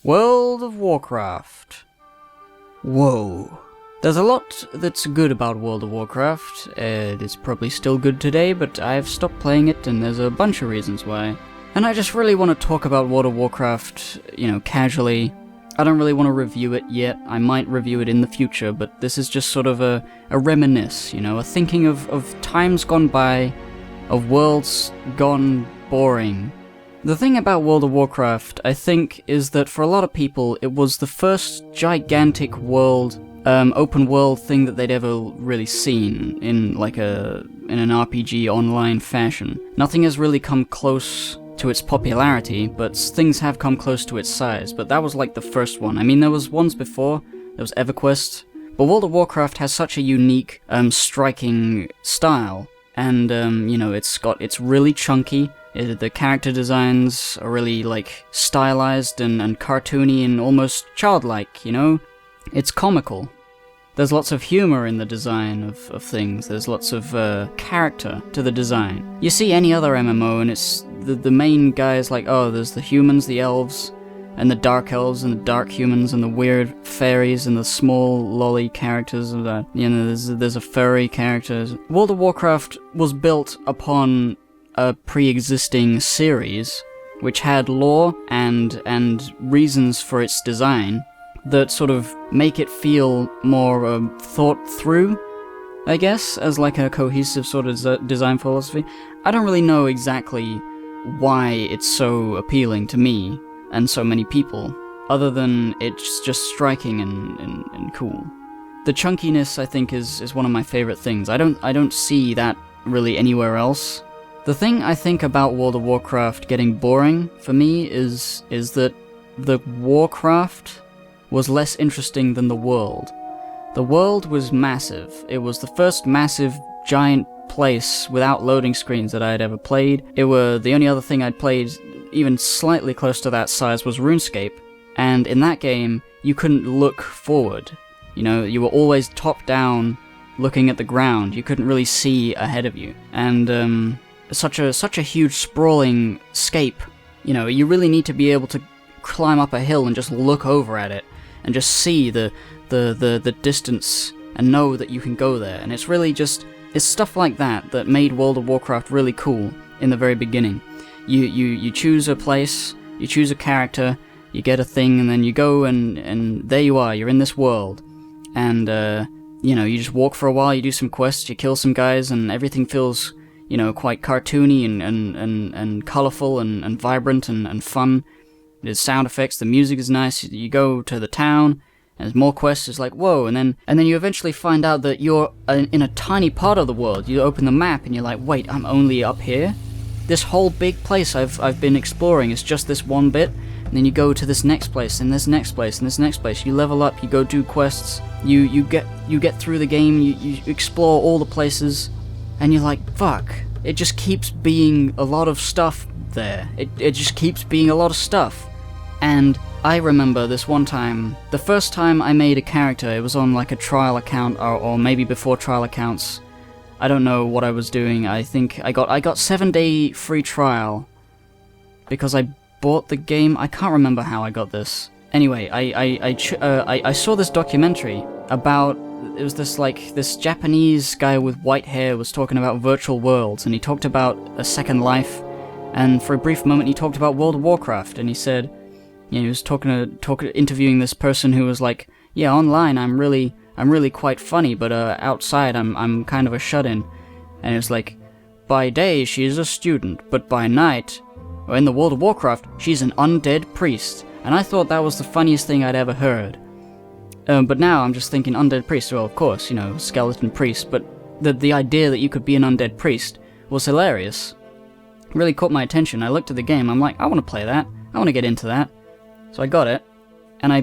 World of Warcraft. Whoa. There's a lot that's good about World of Warcraft. It's probably still good today, but I've stopped playing it, and there's a bunch of reasons why. And I just really want to talk about World of Warcraft, casually. I don't really want to review it yet. I might review it in the future, but this is just sort of a reminisce, a thinking of times gone by, of worlds gone boring. The thing about World of Warcraft, I think, is that for a lot of people, it was the first gigantic world, open world thing that they'd ever really seen in an RPG online fashion. Nothing has really come close to its popularity, but things have come close to its size, but that was like the first one. I mean, there was ones before, there was EverQuest, but World of Warcraft has such a unique, striking style, and, it's really chunky. The character designs are really, stylized and cartoony and almost childlike, It's comical. There's lots of humor in the design of things. There's lots of character to the design. You see any other MMO and it's the main guys there's the humans, the elves, and the dark elves, and the dark humans, and the weird fairies, and the small lolly characters of that. There's a furry character. World of Warcraft was built upon a pre-existing series, which had lore and reasons for its design that sort of make it feel more thought through, I guess, as like a cohesive sort of design philosophy. I don't really know exactly why it's so appealing to me and so many people, other than it's just striking and cool. The chunkiness, I think, is one of my favorite things. I don't see that really anywhere else. The thing I think about World of Warcraft getting boring for me is that the Warcraft was less interesting than the world. The world was massive. It was the first massive, giant place without loading screens that I had ever played. The only other thing I'd played even slightly close to that size was RuneScape, and in that game, you couldn't look forward. You were always top down, looking at the ground. You couldn't really see ahead of you. And, such a huge sprawling scape, you really need to be able to climb up a hill and just look over at it and just see the distance and know that you can go there. And it's really it's stuff like that made World of Warcraft really cool in the very beginning. You choose a place, you choose a character, you get a thing, and then you go and there you are, you're in this world. And you just walk for a while, you do some quests, you kill some guys, and everything feels quite cartoony and colourful and vibrant and fun. There's sound effects, the music is nice, you go to the town, and there's more quests, it's like, whoa, and then you eventually find out that you're in a tiny part of the world. You open the map and you're like, wait, I'm only up here? This whole big place I've been exploring is just this one bit, and then you go to this next place, and this next place, and this next place, you level up, you go do quests, you get through the game, you explore all the places, and you're like, fuck, it just keeps being a lot of stuff there. It just keeps being a lot of stuff. And I remember this one time, the first time I made a character, it was on a trial account, or maybe before trial accounts. I don't know what I was doing. I think I got 7-day free trial because I bought the game. I can't remember how I got this. Anyway, I saw this documentary about, it was this Japanese guy with white hair was talking about virtual worlds, and he talked about a Second Life, and for a brief moment he talked about World of Warcraft, and he said, he was interviewing this person who was like, yeah, online I'm really quite funny, but outside I'm kind of a shut-in. And it was like, by day she's a student, but by night, or in the World of Warcraft, she's an undead priest. And I thought that was the funniest thing I'd ever heard. But now I'm just thinking undead priest, well, of course, skeleton priest, but the idea that you could be an undead priest was hilarious. It really caught my attention. I looked at the game, I'm like, I want to play that. I want to get into that. So I got it, and I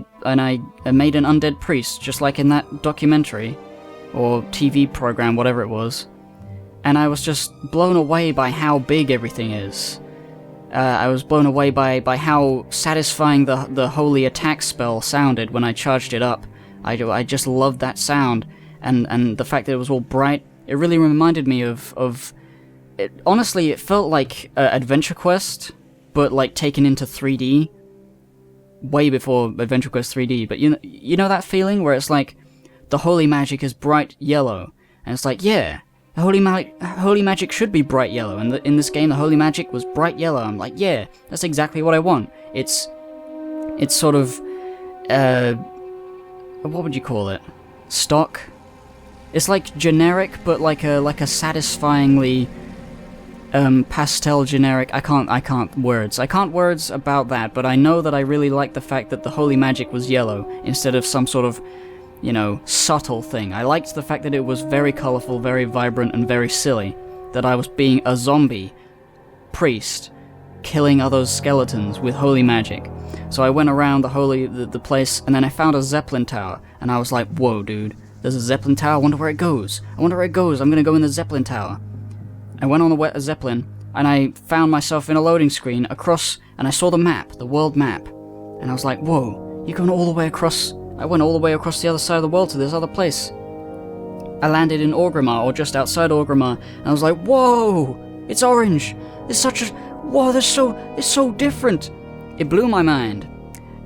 made an undead priest, just like in that documentary, or TV program, whatever it was. And I was just blown away by how big everything is. I was blown away by how satisfying the holy attack spell sounded when I charged it up. I just loved that sound, and the fact that it was all bright. It really reminded me of honestly, it felt like Adventure Quest, but taken into 3D. way before Adventure Quest 3D, but you know that feeling where it's like, the holy magic is bright yellow, and it's like, yeah, holy magic should be bright yellow, and in this game the holy magic was bright yellow. I'm like, yeah, that's exactly what I want. It's sort of, what would you call it? Stock? It's like generic, but like a satisfyingly pastel generic. I can't words about that, but I know that I really like the fact that the holy magic was yellow instead of some sort of, you know, subtle thing. I liked the fact that it was very colorful, very vibrant, and very silly. That I was being a zombie priest killing other skeletons with holy magic. So I went around the place, and then I found a Zeppelin tower, and I was like, whoa, dude, there's a Zeppelin tower, I wonder where it goes. I'm gonna go in the Zeppelin tower. I went on the Zeppelin, and I found myself in a loading screen across, and I saw the map, the world map, and I was like, whoa, you're going all the way across. I went all the way across the other side of the world to this other place. I landed in Orgrimmar, or just outside Orgrimmar, and I was like, whoa, it's orange. It's such a, whoa, it's so different. It blew my mind.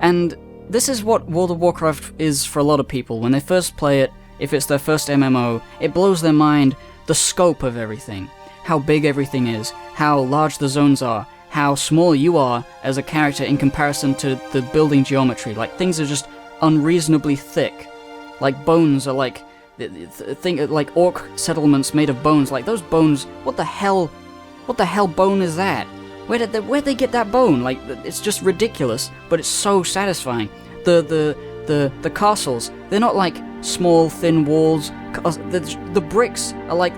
And this is what World of Warcraft is for a lot of people. When they first play it, if it's their first MMO, it blows their mind, the scope of everything. How big everything is, how large the zones are, how small you are as a character in comparison to the building geometry. Like, things are just unreasonably thick. Like, bones are like, like orc settlements made of bones. Like, those bones, what the hell bone is that? Where'd they get that bone? Like, it's just ridiculous, but it's so satisfying. The castles, they're not like small, thin walls. The bricks are like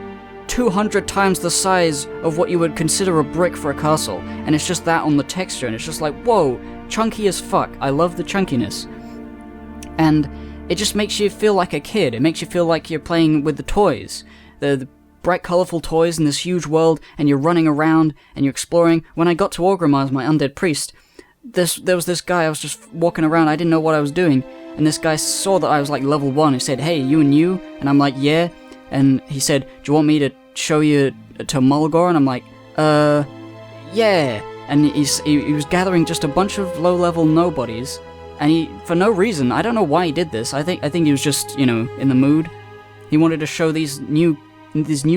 200 times the size of what you would consider a brick for a castle, and it's just that on the texture, and it's just like, whoa, chunky as fuck. I love the chunkiness. And it just makes you feel like a kid. It makes you feel like you're playing with the toys. The bright, colourful toys in this huge world, and you're running around, and you're exploring. When I got to Orgrimmar as my undead priest, there was this guy, I was just walking around, I didn't know what I was doing, and this guy saw that I was like level 1, he said, hey, you and you? And I'm like, yeah. And he said, do you want me to show you to Mulgore? And I'm like, yeah. And he was gathering just a bunch of low-level nobodies, and he, for no reason, I don't know why he did this, I think he was just, you know, in the mood. He wanted to show these new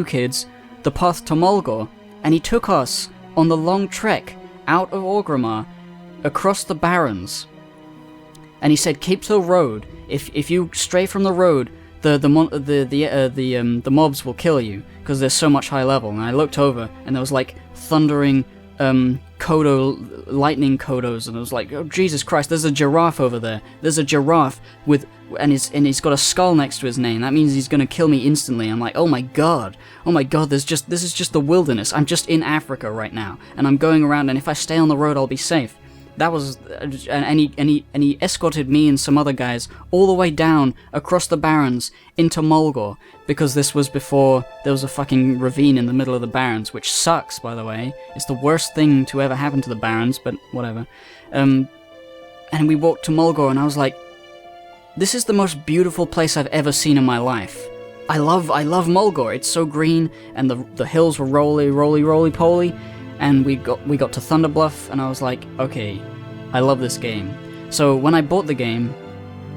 kids the path to Mulgore, and he took us on the long trek out of Orgrimmar, across the Barrens. And he said, keep to the road. If you stray from the road, the mobs will kill you because they're so much high level. And I looked over, and there was like thundering lightning kodos, and I was like, oh Jesus Christ, there's a giraffe over there. There's a giraffe and he's got a skull next to his name. That means he's gonna kill me instantly. I'm like, oh my god, this is just the wilderness. I'm just in Africa right now, and I'm going around, and if I stay on the road, I'll be safe. That was, and he escorted me and some other guys all the way down across the Barrens into Mulgore, because this was before there was a fucking ravine in the middle of the Barrens, which sucks, by the way. It's the worst thing to ever happen to the Barrens, but whatever. And we walked to Mulgore, and I was like, this is the most beautiful place I've ever seen in my life. I love Mulgore. It's so green, and the hills were roly-poly. And we got to Thunderbluff, and I was like, okay, I love this game. So when I bought the game,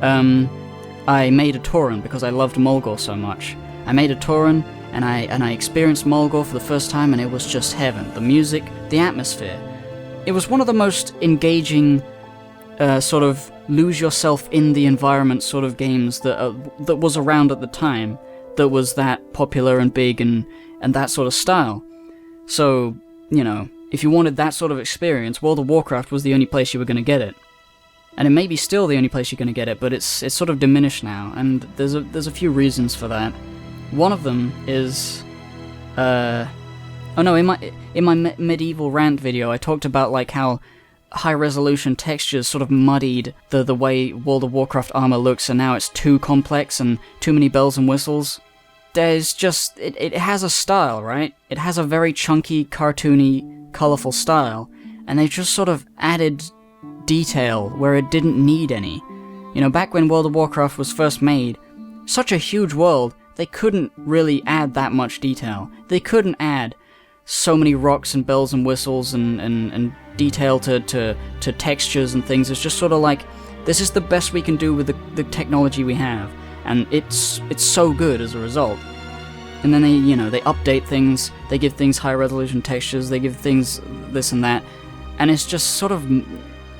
I made a Tauren because I loved Mulgore so much. I made a Tauren, and I experienced Mulgore for the first time, and it was just heaven. The music, the atmosphere. It was one of the most engaging, sort of lose yourself in the environment sort of games that was around at the time, that was that popular and big and that sort of style. So, you know, if you wanted that sort of experience, World of Warcraft was the only place you were going to get it. And it may be still the only place you're going to get it, but it's sort of diminished now, and there's a few reasons for that. One of them is, in my medieval rant video, I talked about like how high-resolution textures sort of muddied the way World of Warcraft armor looks, and now it's too complex and too many bells and whistles. There's just, it has a style, right? It has a very chunky, cartoony, colourful style, and they just sort of added detail where it didn't need any. You know, back when World of Warcraft was first made, such a huge world, they couldn't really add that much detail. They couldn't add so many rocks and bells and whistles and detail to textures and things. It's just sort of like, this is the best we can do with the technology we have, and it's so good as a result. And then they update things, they give things high resolution textures, they give things this and that, and it's just sort of,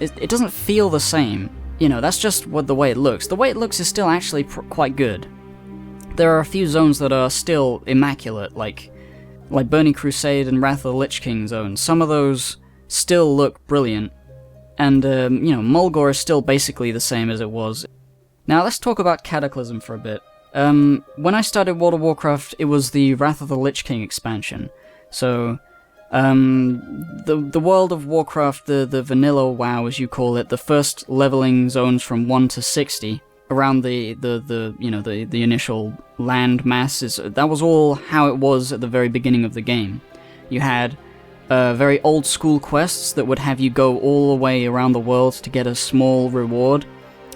it doesn't feel the same. That's just the way it looks. The way it looks is still actually quite good. There are a few zones that are still immaculate, like Burning Crusade and Wrath of the Lich King zones. Some of those still look brilliant, and Mulgore is still basically the same as it was. Now let's talk about Cataclysm for a bit. When I started World of Warcraft, it was the Wrath of the Lich King expansion. So, the World of Warcraft, the vanilla WoW as you call it, the first leveling zones from 1 to 60, around the initial land masses, that was all how it was at the very beginning of the game. You had very old school quests that would have you go all the way around the world to get a small reward,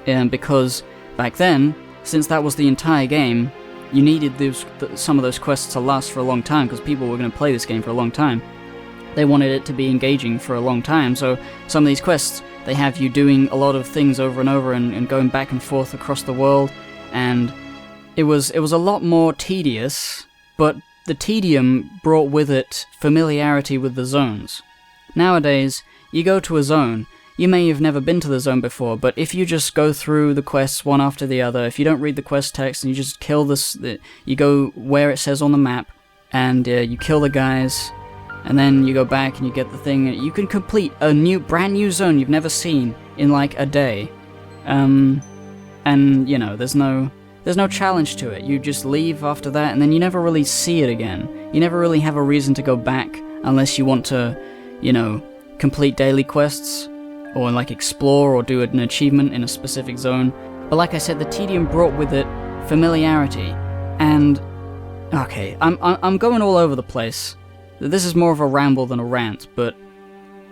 because back then, since that was the entire game, you needed some of those quests to last for a long time, because people were going to play this game for a long time. They wanted it to be engaging for a long time, so some of these quests, they have you doing a lot of things over and over and going back and forth across the world, and it was a lot more tedious, but the tedium brought with it familiarity with the zones. Nowadays, you go to a zone, you may have never been to the zone before, but if you just go through the quests one after the other, if you don't read the quest text and you just kill you go where it says on the map, and you kill the guys, and then you go back and you get the thing, you can complete a brand new zone you've never seen in like a day. And there's no challenge to it. You just leave after that, and then you never really see it again. You never really have a reason to go back unless you want to, complete daily quests, or like explore or do an achievement in a specific zone. But like I said, the tedium brought with it familiarity, and okay, I'm going all over the place. This is more of a ramble than a rant, but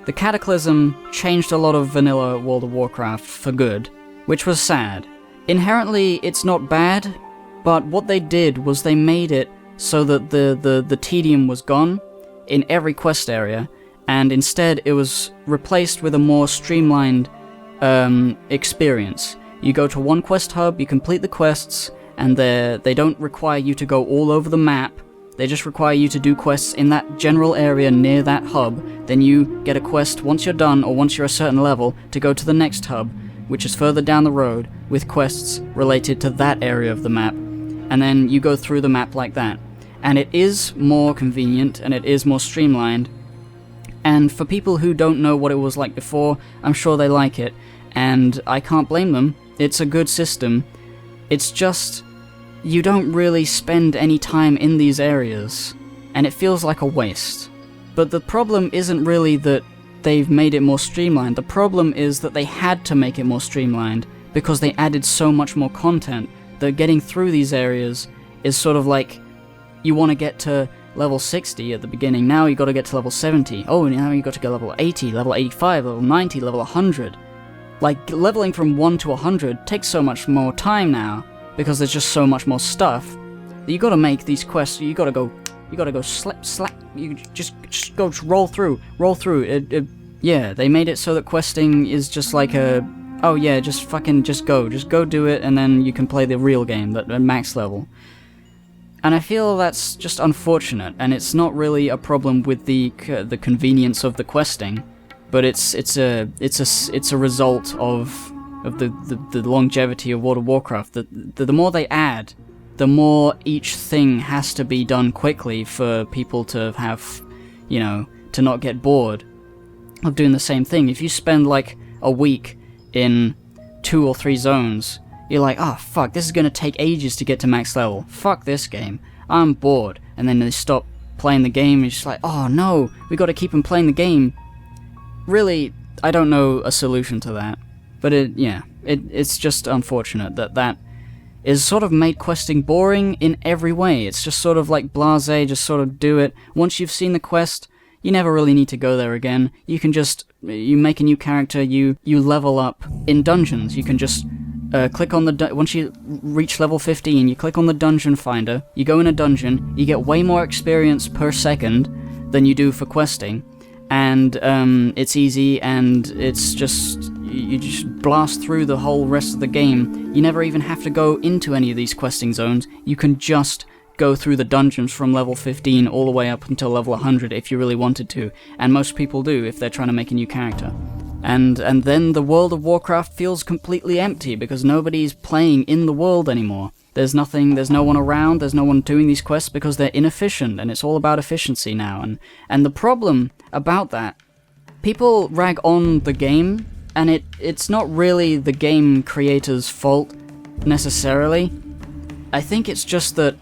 the Cataclysm changed a lot of vanilla World of Warcraft for good, which was sad. Inherently, it's not bad, but what they did was they made it so that the tedium was gone in every quest area, and instead it was replaced with a more streamlined experience. You go to one quest hub, you complete the quests, and they don't require you to go all over the map. They just require you to do quests in that general area near that hub. Then you get a quest once you're done, or once you're a certain level, to go to the next hub, which is further down the road, with quests related to that area of the map. And then you go through the map like that. And it is more convenient, and it is more streamlined. And for people who don't know what it was like before, I'm sure they like it, and I can't blame them. It's a good system. It's just, you don't really spend any time in these areas, and it feels like a waste. But the problem isn't really that they've made it more streamlined. The problem is that they had to make it more streamlined, because they added so much more content that getting through these areas is sort of like, you want to get to level 60 at the beginning, now you got to get to level 70, oh, now you got to go level 80, level 85, level 90, level 100. Like, leveling from 1 to 100 takes so much more time now, because there's just so much more stuff, that you got to make these quests, you got to go slap, you just go roll through. Yeah, they made it so that questing is just like oh yeah, just go do it, and then you can play the real game at max level. And I feel that's just unfortunate, and it's not really a problem with the convenience of the questing, but it's a result of the longevity of World of Warcraft. The more they add, the more each thing has to be done quickly for people to have, to not get bored of doing the same thing. If you spend like a week in 2 or 3 zones, you're like, oh fuck, this is gonna take ages to get to max level. Fuck this game. I'm bored. And then they stop playing the game, and you're just like, oh no, we gotta keep them playing the game. Really, I don't know a solution to that. But it's just unfortunate that is sort of made questing boring in every way. It's just sort of like blasé, just sort of do it. Once you've seen the quest, you never really need to go there again. You can just, you make a new character, you level up in dungeons. You can just click on once you reach level 15, you click on the dungeon finder, you go in a dungeon, you get way more experience per second than you do for questing, and it's easy, and it's just, you just blast through the whole rest of the game. You never even have to go into any of these questing zones. You can just go through the dungeons from level 15 all the way up until level 100 if you really wanted to, and most people do if they're trying to make a new character. And then the World of Warcraft feels completely empty because nobody's playing in the world anymore. There's no one around, there's no one doing these quests because they're inefficient, and it's all about efficiency now. And the problem about that, people rag on the game, and it's not really the game creator's fault necessarily. I think it's just that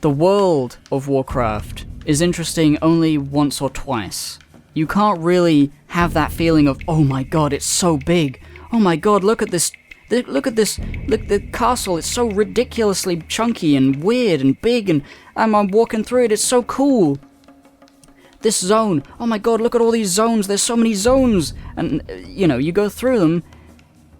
the World of Warcraft is interesting only once or twice. You can't really have that feeling of, oh my god, it's so big. Oh my god, look at this. Look at the castle, it's so ridiculously chunky and weird and big, and I'm walking through it, it's so cool. This zone, oh my god, look at all these zones, there's so many zones. And, you know, you go through them,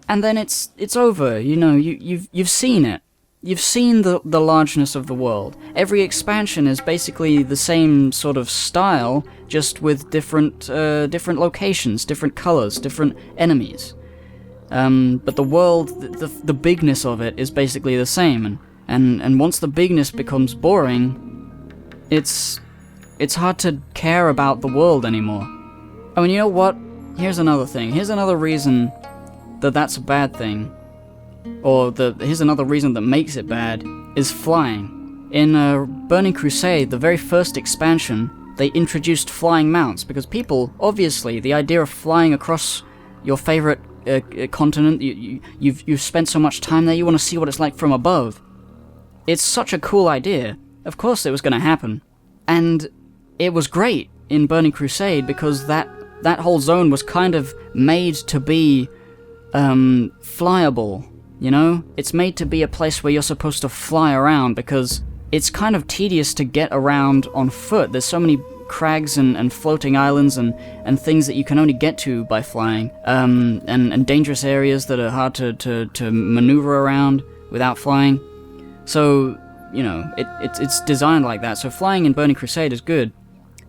and then it's over, you know, you've seen it. You've seen the largeness of the world. Every expansion is basically the same sort of style, just with different locations, different colors, different enemies. But the world, the bigness of it is basically the same, and once the bigness becomes boring, it's hard to care about the world anymore. Oh, and you know what? Here's another thing. Here's another reason that that's a bad thing. Or here's another reason that makes it bad, is flying. In Burning Crusade, the very first expansion, they introduced flying mounts, because people, obviously, the idea of flying across your favorite continent, you've spent so much time there, you want to see what it's like from above. It's such a cool idea. Of course it was going to happen. And it was great in Burning Crusade, because that whole zone was kind of made to be flyable. You know, it's made to be a place where you're supposed to fly around, because it's kind of tedious to get around on foot. There's so many crags and floating islands and things that you can only get to by flying, and dangerous areas that are hard to maneuver around without flying. So, you know, it's designed like that. So flying in Burning Crusade is good.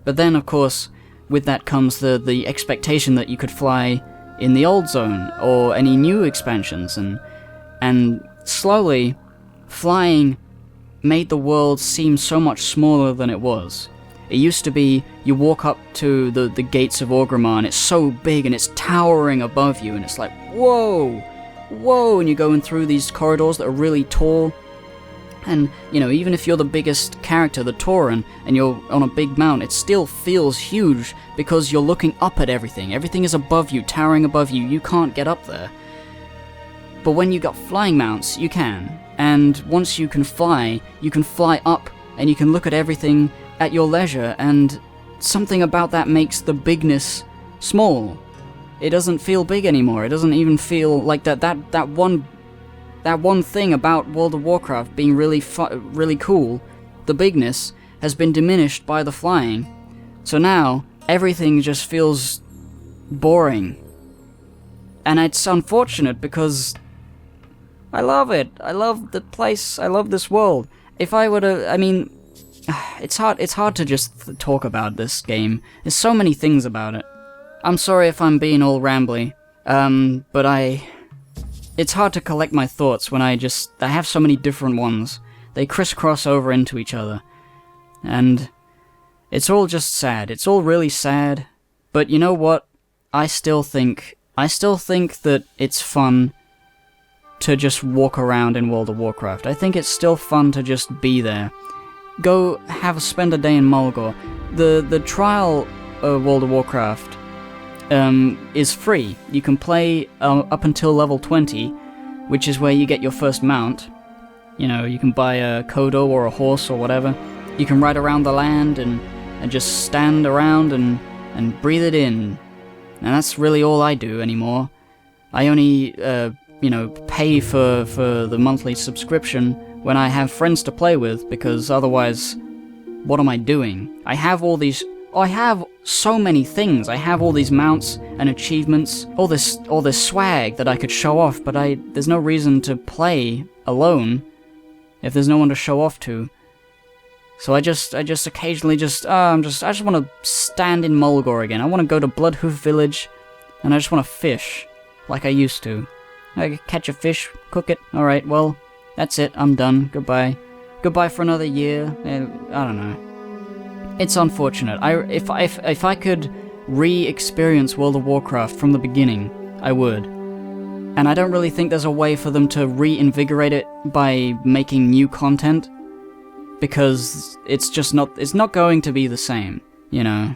But then, of course, with that comes the expectation that you could fly in the old zone or any new expansions, and slowly, flying made the world seem so much smaller than it was. It used to be, you walk up to the gates of Orgrimmar, and it's so big, and it's towering above you, and it's like, whoa, whoa, and you're going through these corridors that are really tall, and, you know, even if you're the biggest character, the Tauren, and you're on a big mount, it still feels huge, because you're looking up at everything. Everything is above you, towering above you, you can't get up there. But when you got flying mounts, you can. And once you can fly up, and you can look at everything at your leisure, and something about that makes the bigness small. It doesn't feel big anymore. It doesn't even feel like that one thing about World of Warcraft being really cool, the bigness, has been diminished by the flying. So now, everything just feels boring. And it's unfortunate, because I love it. I love the place. I love this world. If I were to, I mean, it's hard to just talk about this game. There's so many things about it. I'm sorry if I'm being all rambly, but it's hard to collect my thoughts when I have so many different ones. They crisscross over into each other. And it's all just sad. It's all really sad. But you know what? I still think that it's fun to just walk around in World of Warcraft. I think it's still fun to just be there. Go spend a day in Mulgore. The trial of World of Warcraft is free. You can play up until level 20, which is where you get your first mount. You know, you can buy a Kodo or a horse or whatever. You can ride around the land and just stand around and breathe it in. And that's really all I do anymore. I only pay for the monthly subscription when I have friends to play with, because otherwise, what am I doing? I have so many things. I have all these mounts and achievements, all this swag that I could show off, but there's no reason to play alone if there's no one to show off to. So I just occasionally I just want to stand in Mulgore again. I want to go to Bloodhoof Village, and I just want to fish, like I used to. I catch a fish, cook it. Alright, well, that's it, I'm done. Goodbye. Goodbye for another year. I don't know. It's unfortunate. If I could re-experience World of Warcraft from the beginning, I would. And I don't really think there's a way for them to reinvigorate it by making new content, because it's not going to be the same, you know.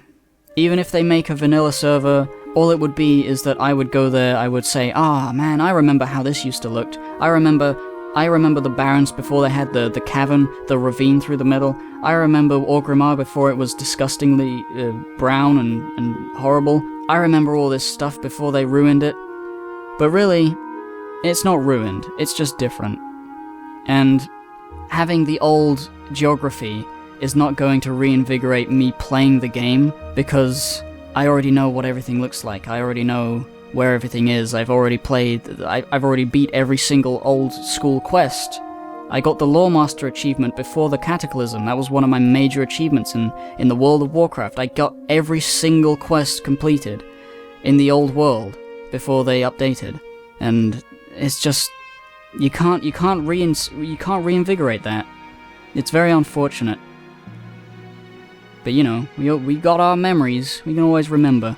Even if they make a vanilla server, all it would be is that I would go there, I would say, man, I remember how this used to look. I remember the Barrens before they had the cavern, the ravine through the middle. I remember Orgrimmar before it was disgustingly brown and horrible. I remember all this stuff before they ruined it. But really, it's not ruined, it's just different. And having the old geography is not going to reinvigorate me playing the game, because I already know what everything looks like. I already know where everything is. I've already beat every single old school quest. I got the Loremaster achievement before the Cataclysm. That was one of my major achievements in the World of Warcraft. I got every single quest completed in the old world before they updated. And it's just, you can't reinvigorate that. It's very unfortunate. But you know, we got our memories. We can always remember.